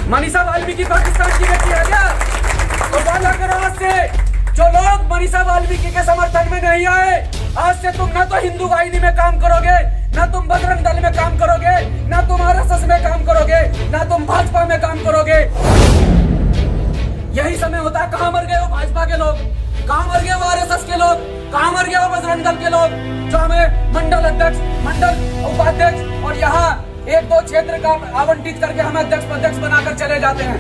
मनीषा वाल्मीकि पाकिस्तान की बेटी है क्या? तो वादा करो आज से, जो लोग मनीषा वाल्मीकि के समर्थन में नहीं आए, आज से तुम न तो हिंदू वाहिनी में काम करोगे, न तुम बजरंग दल में काम करोगे, न तुम आरएसएस में काम करोगे, न तुम भाजपा में काम करोगे। यही समय होता है। कहां मर गए हो भाजपा के लोग, कहां मर गए हो आरएसएस के लोग, कहां मर गए हो बजरंग दल के लोग, जो हमें मंडल अध्यक्ष, मंडल उपाध्यक्ष और यहाँ एक दो क्षेत्र का आवंटित करके हमें अध्यक्ष बनाकर चले जाते हैं।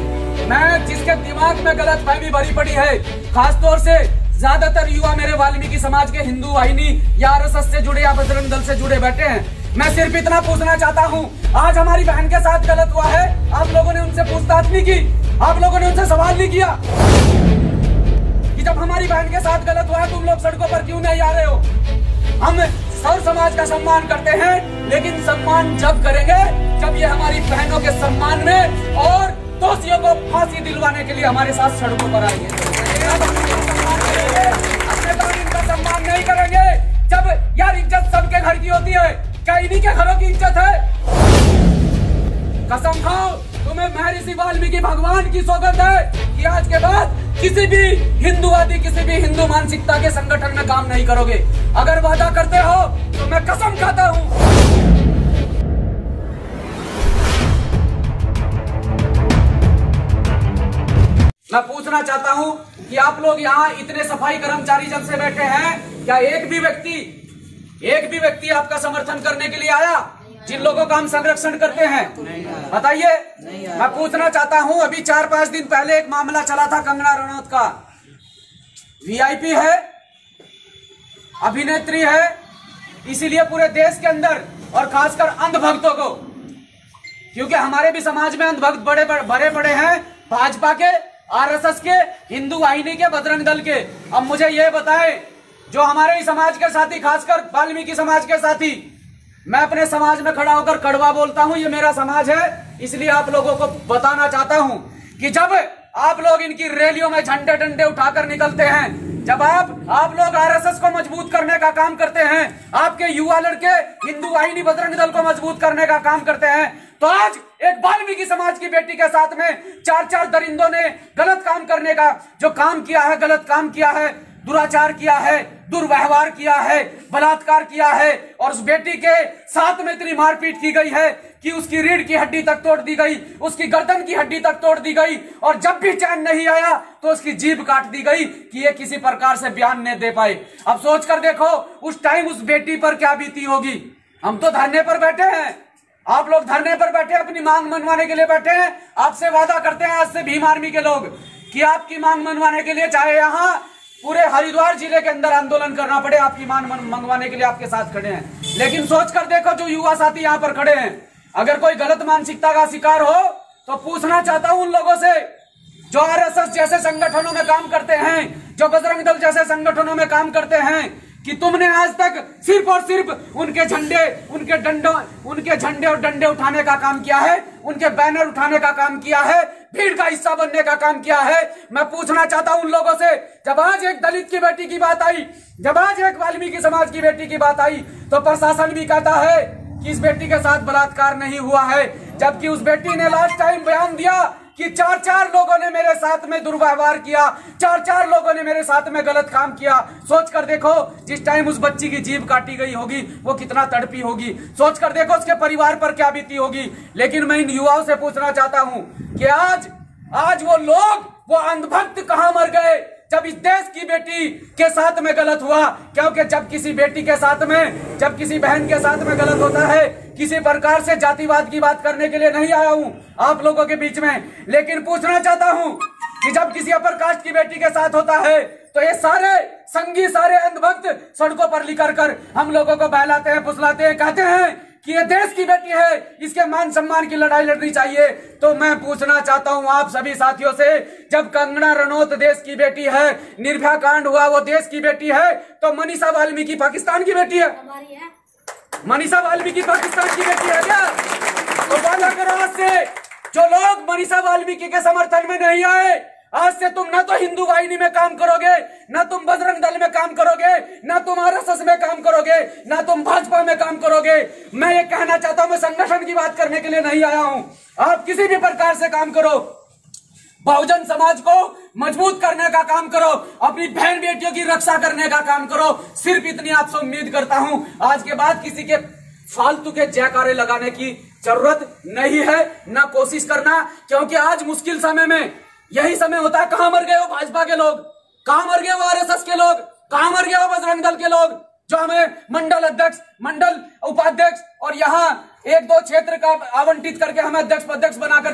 मैं जिसके दिमाग में गलतफहमी भरी पड़ी है, खासतौर से ज्यादातर युवा मेरे वाल्मीकि समाज के हिंदू वाहिनी या आरएसएस से जुड़े या बजरंग दल से जुड़े बैठे हैं। मैं सिर्फ इतना पूछना चाहता हूं, आज हमारी बहन के साथ गलत हुआ है, आप लोगों ने उनसे पूछताछ नहीं की, आप लोगों ने उनसे सवाल नहीं किया कि जब हमारी बहन के साथ गलत हुआ है तुम लोग सड़कों पर क्यों नहीं आ रहे हो। हम सर्व समाज का सम्मान करते हैं, लेकिन सम्मान जब करेंगे जब ये हमारी बहनों के सम्मान में और दोषियों को फांसी दिलवाने के लिए हमारे साथ सड़कों पर आएंगे। अपने कानून का सम्मान नहीं करेंगे जब यार इज्जत सबके घर की होती है, क्या इन्हीं के घरों की इज्जत है? कसम खाओ, तुम्हें महर्षि वाल्मीकि भगवान की सौगंध है कि आज के बाद किसी भी हिंदूवादी, किसी भी हिंदू मानसिकता के संगठन में काम नहीं करोगे। अगर वादा करते हो तो मैं कसम खाता हूं। मैं पूछना चाहता हूं कि आप लोग यहाँ इतने सफाई कर्मचारी जब से बैठे हैं, क्या एक भी व्यक्ति आपका समर्थन करने के लिए आया? जिन लोगों का हम संरक्षण करते हैं, बताइए। मैं पूछना चाहता हूं, अभी 4-5 दिन पहले एक मामला चला था कंगना रनौत का। वीआईपी है, अभिनेत्री है, इसीलिए पूरे देश के अंदर और खासकर अंधभक्तों को, क्योंकि हमारे भी समाज में अंधभक्त बड़े बड़े हैं, भाजपा के, आरएसएस के, हिंदू वाहिनी के, बजरंग दल के। अब मुझे यह बताएं, जो हमारे ही समाज के साथी, खासकर वाल्मीकि समाज के साथी, मैं अपने समाज में खड़ा होकर कड़वा बोलता हूं, ये मेरा समाज है, इसलिए आप लोगों को बताना चाहता हूं कि जब आप लोग इनकी रैलियों में झंडे डंडे उठाकर निकलते हैं, जब आप लोग आरएसएस को मजबूत करने का काम करते हैं, आपके युवा लड़के हिंदू वाहिनी बजरंग दल को मजबूत करने का काम करते हैं, तो आज एक वाल्मीकि समाज की बेटी के साथ में 4 दरिंदों ने गलत काम करने का जो काम किया है, गलत काम किया है, दुराचार किया है, दुर्व्यवहार किया है, बलात्कार किया है, और उस बेटी के साथ में इतनी मारपीट की गई है कि उसकी रीढ़ की हड्डी तक तोड़ दी गई, उसकी गर्दन की हड्डी तक तोड़ दी गई, और जब भी चैन नहीं आया तो उसकी जीभ काट दी गई कि ये किसी प्रकार से बयान नहीं दे पाए। अब सोच कर देखो उस टाइम उस बेटी पर क्या बीती होगी। हम तो धरने पर बैठे हैं, आप लोग धरने पर बैठे अपनी मांग मनवाने के लिए बैठे हैं। आपसे वादा करते हैं आज से भीम आर्मी के लोग कि आपकी मांग मनवाने के लिए, चाहे यहाँ पूरे हरिद्वार जिले के अंदर आंदोलन करना पड़े, आपकी मांग मंगवाने के लिए आपके साथ खड़े हैं। लेकिन सोच कर देखो, जो युवा साथी यहाँ पर खड़े हैं, अगर कोई गलत मानसिकता का शिकार हो तो पूछना चाहता हूं उन लोगों से जो आरएसएस जैसे संगठनों में काम करते हैं, जो बजरंग दल जैसे संगठनों में काम करते हैं, कि तुमने आज तक सिर्फ और सिर्फ उनके झंडे और डंडे उठाने का काम किया है, उनके बैनर उठाने का काम किया है, भीड़ का हिस्सा बनने का काम किया है। मैं पूछना चाहता हूं उन लोगों से, जब आज एक दलित की बेटी की बात आई, जब आज एक वाल्मीकि समाज की बेटी की बात आई, तो प्रशासन भी कहता है कि इस बेटी के साथ बलात्कार नहीं हुआ है, जबकि उस बेटी ने लास्ट टाइम बयान दिया कि 4 लोगों ने मेरे साथ में दुर्व्यवहार किया, 4 लोगों ने मेरे साथ में गलत काम किया। सोच कर देखो जिस टाइम उस बच्ची की जीभ काटी गई होगी वो कितना तड़पी होगी, सोच कर देखो उसके परिवार पर क्या बीती होगी। लेकिन मैं इन युवाओं से पूछना चाहता हूं कि आज वो लोग, वो अंधभक्त कहां मर गए जब इस देश की बेटी के साथ में गलत हुआ। क्योंकि जब किसी बेटी के साथ में, जब किसी बहन के साथ में गलत होता है, किसी प्रकार से जातिवाद की बात करने के लिए नहीं आया हूं आप लोगों के बीच में, लेकिन पूछना चाहता हूं कि जब किसी अपर कास्ट की बेटी के साथ होता है तो ये सारे संगी, सारे अंधभक्त सड़कों पर लिकर कर हम लोगों को बहलाते हैं, फुसलाते हैं, कहते हैं कि ये देश की बेटी है, इसके मान सम्मान की लड़ाई लड़नी चाहिए। तो मैं पूछना चाहता हूं आप सभी साथियों से, जब कंगना रनौत देश की बेटी है, निर्भया कांड हुआ वो देश की बेटी है, तो मनीषा वाल्मीकि पाकिस्तान की बेटी है? मनीषा वाल्मीकि पाकिस्तान की बेटी है क्या? तो वादा करो आज से, जो लोग मनीषा वाल्मीकि के समर्थन में नहीं आए, आज से तुम ना तो हिंदू वाहिनी में काम करोगे, ना तुम बजरंग दल में काम करोगे, ना तुम आरएसएस में काम करोगे, ना तुम भाजपा में काम करोगे। मैं ये कहना चाहता हूं, मैं संगठन की बात करने के लिए नहीं आया हूं। आप किसी भी प्रकार से काम करो, बहुजन समाज को मजबूत करने का काम करो, अपनी बहन बेटियों की रक्षा करने का काम करो। सिर्फ इतनी आपसे उम्मीद करता हूं। आज के बाद किसी के फालतू के जयकारे लगाने की जरूरत नहीं है, ना कोशिश करना, क्योंकि आज मुश्किल समय में यही समय होता है। कहां मर गए हो भाजपा के लोग, कहां मर गए हो आरएसएस के लोग, कहां मर गए हो बजरंग दल के लोग, जो हमें मंडल अध्यक्ष, मंडल उपाध्यक्ष और यहाँ 1-2 क्षेत्र का आवंटित करके हमें अध्यक्ष बनाकर